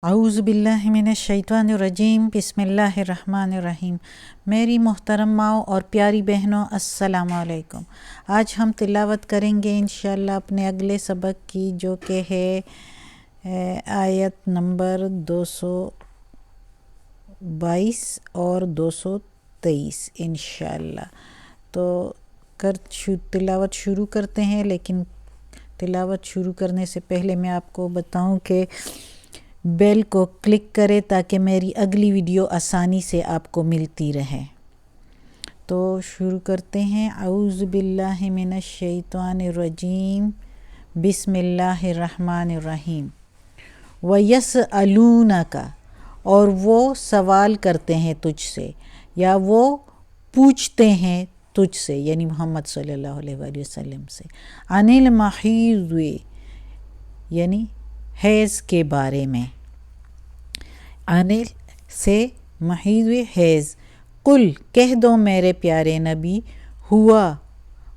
اعوذ باللہ من الشیطان الرجیم بسم اللہ الرحمن الرحیم۔ میری محترم ماؤں اور پیاری بہنوں، السلام علیکم۔ آج ہم تلاوت کریں گے انشاءاللہ اپنے اگلے سبق کی، جو کہ ہے آیت نمبر 222 اور 223 انشاءاللہ۔ تو تلاوت شروع کرتے ہیں، لیکن تلاوت شروع کرنے سے پہلے میں آپ کو بتاؤں کہ بیل کو کلک کرے تاکہ میری اگلی ویڈیو آسانی سے آپ کو ملتی رہے۔ تو شروع کرتے ہیں۔ اعوذ باللہ من الشیطان الرجیم بسم اللہ الرحمن الرحیم۔ وَيَسْأَلُونَكَ، اور وہ سوال کرتے ہیں تجھ سے، یا وہ پوچھتے ہیں تجھ سے، یعنی محمد صلی اللہ علیہ وآلہ وسلم سے، عن المحیض، یعنی حیض کے بارے میں، انل سے محیض حیض، قل کہہ دو میرے پیارے نبی، ہوا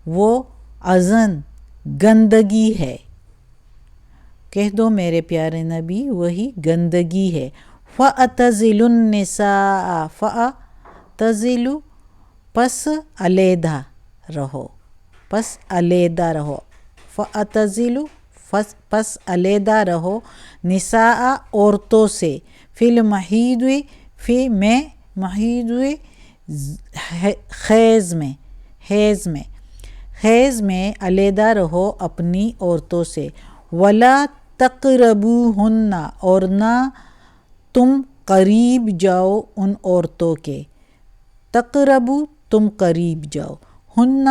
وہ اذن گندگی ہے، کہہ دو میرے پیارے نبی وہی گندگی ہے، فَأَتَزِلُ النِّسَاءَ، فَأَتَزِلُ پس علیحدہ رہو، پس علیحدہ رہو، فَأَتَزِلُ پس علیحدہ رہو، نساء عورتوں سے، فی المحیض فی میں محیض حیض میں علیحدہ رہو اپنی عورتوں سے، ولا تقربوہن، اور نہ تم قریب جاؤ ان عورتوں کے، تقربو تم قریب جاؤ، ہن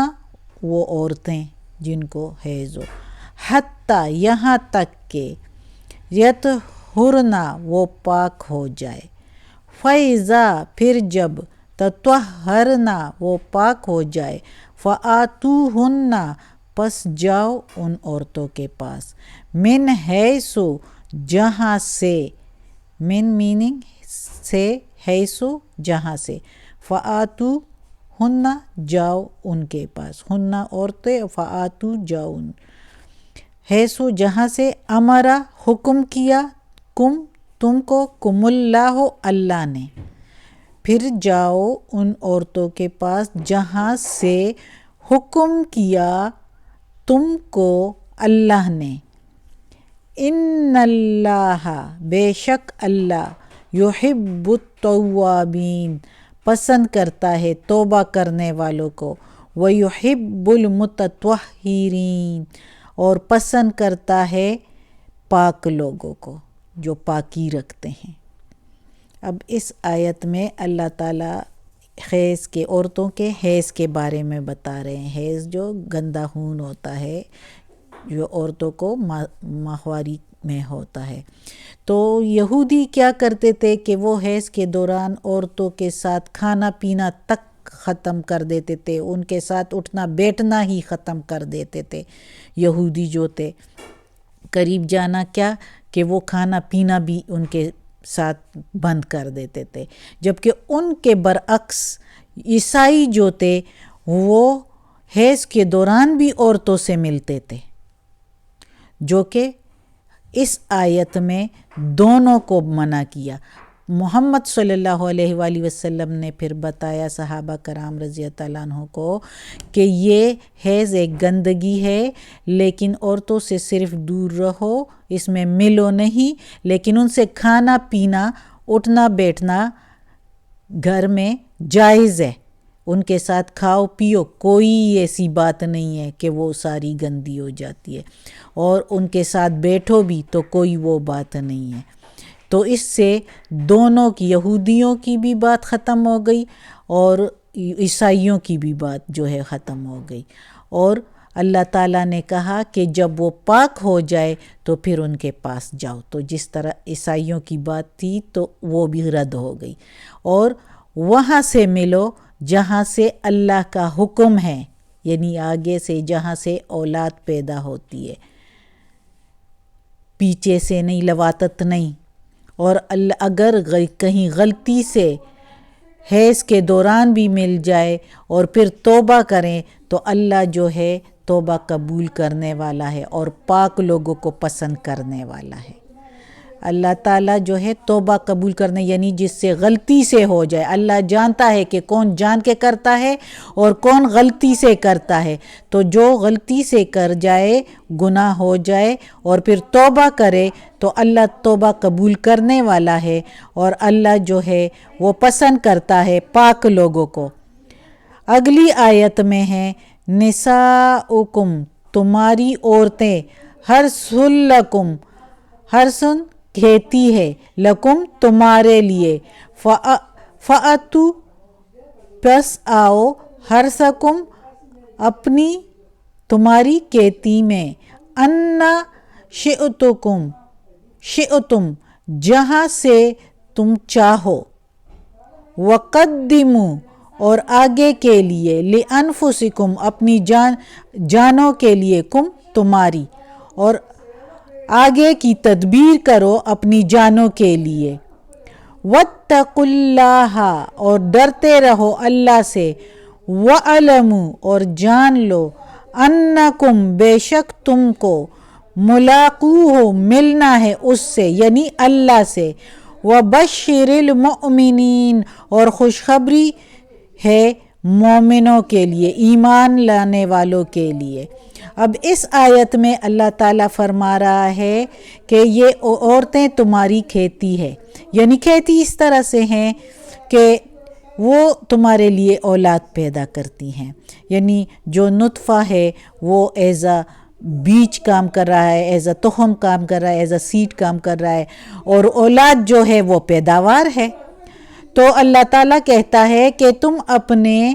وہ عورتیں جن کو حیض ہو، حتیٰ یہاں تک کہ یطہرن وہ پاک ہو جائے، فَإِذَا پھر جب تطہرن وہ پاک ہو جائے، فَآتُوهُنَّ پس جاؤ ان عورتوں کے پاس، من حیث جہاں سے، من میننگ سے، حیث جہاں سے، فَآتُوهُنَّ جاؤ ان کے پاس، ہن عورتیں، فَآتُو جاؤ ان، حیث جہاں سے، امرا حکم کیا، تم کو، کم اللہ اللہ نے، پھر جاؤ ان عورتوں کے پاس جہاں سے حکم کیا تم کو اللہ نے، ان اللہ بے شک اللہ، یحب التوابین پسند کرتا ہے توبہ کرنے والوں کو، ویحب المتطہرین اور پسند کرتا ہے پاک لوگوں کو جو پاکی رکھتے ہیں۔ اب اس آیت میں اللہ تعالیٰ حیض کے، عورتوں کے حیض کے بارے میں بتا رہے ہیں۔ حیض جو گندا خون ہوتا ہے جو عورتوں کو ماہواری میں ہوتا ہے، تو یہودی کیا کرتے تھے کہ وہ حیض کے دوران عورتوں کے ساتھ کھانا پینا تک ختم کر دیتے تھے، ان کے ساتھ اٹھنا بیٹھنا ہی ختم کر دیتے تھے۔ یہودی جو تھے، قریب جانا کیا کہ وہ کھانا پینا بھی ان کے ساتھ بند کر دیتے تھے، جبکہ ان کے برعکس عیسائی جو تھے وہ حیض کے دوران بھی عورتوں سے ملتے تھے، جو کہ اس آیت میں دونوں کو منع کیا۔ محمد صلی اللہ علیہ وآلہ وسلم نے پھر بتایا صحابہ کرام رضی اللہ عنہ کو کہ یہ حیض ایک گندگی ہے، لیکن عورتوں سے صرف دور رہو، اس میں ملو نہیں، لیکن ان سے کھانا پینا اٹھنا بیٹھنا گھر میں جائز ہے، ان کے ساتھ کھاؤ پیو، کوئی ایسی بات نہیں ہے کہ وہ ساری گندی ہو جاتی ہے، اور ان کے ساتھ بیٹھو بھی تو کوئی وہ بات نہیں ہے۔ تو اس سے دونوں کی، یہودیوں کی بھی بات ختم ہو گئی اور عیسائیوں کی بھی بات جو ہے ختم ہو گئی، اور اللہ تعالیٰ نے کہا کہ جب وہ پاک ہو جائے تو پھر ان کے پاس جاؤ، تو جس طرح عیسائیوں کی بات تھی تو وہ بھی رد ہو گئی، اور وہاں سے ملو جہاں سے اللہ کا حکم ہے، یعنی آگے سے جہاں سے اولاد پیدا ہوتی ہے، پیچھے سے نہیں، لواطت نہیں۔ اور اگر کہیں غلطی سے حیض کے دوران بھی مل جائے اور پھر توبہ کریں تو اللہ جو ہے توبہ قبول کرنے والا ہے اور پاک لوگوں کو پسند کرنے والا ہے۔ اللہ تعالیٰ جو ہے توبہ قبول کرنے، یعنی جس سے غلطی سے ہو جائے، اللہ جانتا ہے کہ کون جان کے کرتا ہے اور کون غلطی سے کرتا ہے، تو جو غلطی سے کر جائے، گناہ ہو جائے اور پھر توبہ کرے تو اللہ توبہ قبول کرنے والا ہے، اور اللہ جو ہے وہ پسند کرتا ہے پاک لوگوں کو۔ اگلی آیت میں ہے نساؤکم، تمہاری عورتیں، حرث لکم، حرثن کھیتی ہے، لکم تمہارے لیے، فأتو پس آؤ، حرثکم اپنی تمہاری کھیتی میں، انا شئتم جہاں سے تم چاہو، وقدموا اور آگے کے لیے، لانفسکم اپنی جانوں کے لیے، کم تمہاری، اور آگے کی تدبیر کرو اپنی جانوں کے لیے، واتقوا اللہ اور ڈرتے رہو اللہ سے، وَاعْلَمُوا اور جان لو، انکم بے شک تم کو، ملاقوہ ملنا ہے اس سے یعنی اللہ سے، وَبَشِّرِ الْمُؤْمِنِينَ اور خوشخبری ہے مومنوں کے لیے، ایمان لانے والوں کے لیے۔ اب اس آیت میں اللہ تعالیٰ فرما رہا ہے کہ یہ عورتیں تمہاری کھیتی ہے، یعنی کھیتی اس طرح سے ہیں کہ وہ تمہارے لیے اولاد پیدا کرتی ہیں، یعنی جو نطفہ ہے وہ ایز اے بیج کام کر رہا ہے، ایز اے تخم کام کر رہا ہے، ایز اے سیڈ کام کر رہا ہے، اور اولاد جو ہے وہ پیداوار ہے۔ تو اللہ تعالیٰ کہتا ہے کہ تم اپنے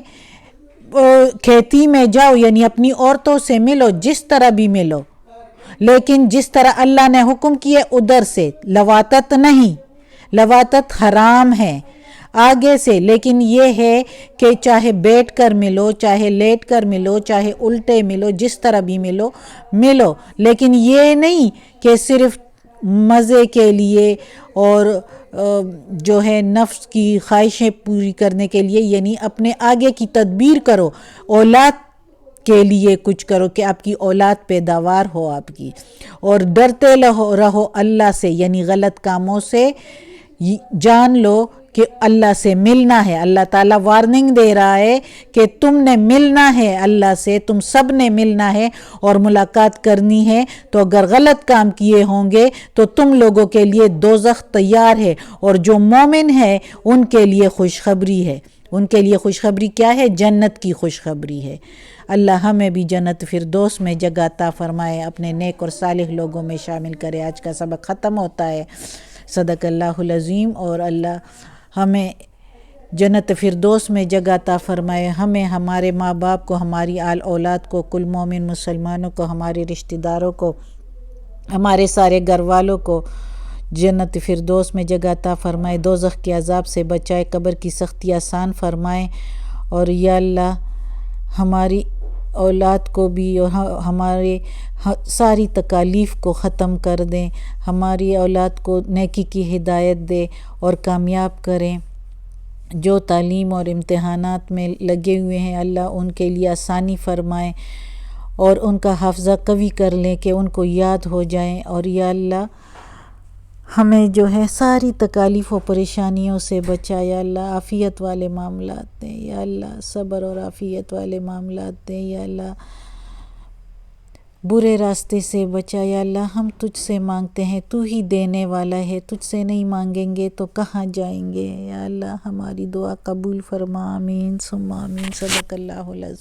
کھیتی میں جاؤ، یعنی اپنی عورتوں سے ملو، جس طرح بھی ملو، لیکن جس طرح اللہ نے حکم کیے ادھر سے، لواطت نہیں، لواطت حرام ہے آگے سے، لیکن یہ ہے کہ چاہے بیٹھ کر ملو، چاہے لیٹ کر ملو، چاہے الٹے ملو، جس طرح بھی ملو، لیکن یہ نہیں کہ صرف مزے کے لیے اور جو ہے نفس کی خواہشیں پوری کرنے کے لیے، یعنی اپنے آگے کی تدبیر کرو، اولاد کے لیے کچھ کرو کہ آپ کی اولاد پیداوار ہو آپ کی، اور ڈرتے رہو اللہ سے، یعنی غلط کاموں سے جان لو کہ اللہ سے ملنا ہے۔ اللہ تعالیٰ وارننگ دے رہا ہے کہ تم نے ملنا ہے اللہ سے، تم سب نے ملنا ہے اور ملاقات کرنی ہے، تو اگر غلط کام کیے ہوں گے تو تم لوگوں کے لیے دوزخ تیار ہے، اور جو مومن ہے ان کے لیے خوشخبری ہے۔ ان کے لیے خوشخبری کیا ہے؟ جنت کی خوشخبری ہے۔ اللہ ہمیں بھی جنت فردوس میں جگہ عطا فرمائے، اپنے نیک اور صالح لوگوں میں شامل کرے۔ آج کا سبق ختم ہوتا ہے۔ صدق اللہ العظیم، اور اللہ ہمیں جنت فردوس میں جگہ عطا فرمائے، ہمیں، ہمارے ماں باپ کو، ہماری آل اولاد کو، کل مومن مسلمانوں کو، ہمارے رشتہ داروں کو، ہمارے سارے گھر والوں کو جنت فردوس میں جگہ عطا فرمائے، دوزخ کے عذاب سے بچائے، قبر کی سختی آسان فرمائے، اور یا اللہ ہماری اولاد کو بھی اور ہمارے ساری تکالیف کو ختم کر دیں، ہماری اولاد کو نیکی کی ہدایت دے اور کامیاب کریں۔ جو تعلیم اور امتحانات میں لگے ہوئے ہیں اللہ ان کے لیے آسانی فرمائیں، اور ان کا حافظہ قوی کر لیں کہ ان کو یاد ہو جائیں، اور یا اللہ ہمیں جو ہے ساری تکالیف و پریشانیوں سے بچا، یا اللہ عافیت والے معاملات دیں، یا اللہ صبر اور عافیت والے معاملات دیں، یا اللہ برے راستے سے بچا، یا اللہ ہم تجھ سے مانگتے ہیں، تو ہی دینے والا ہے، تجھ سے نہیں مانگیں گے تو کہاں جائیں گے، یا اللہ ہماری دعا قبول فرما، آمین ثم آمین۔ صدق اللہ العظیم۔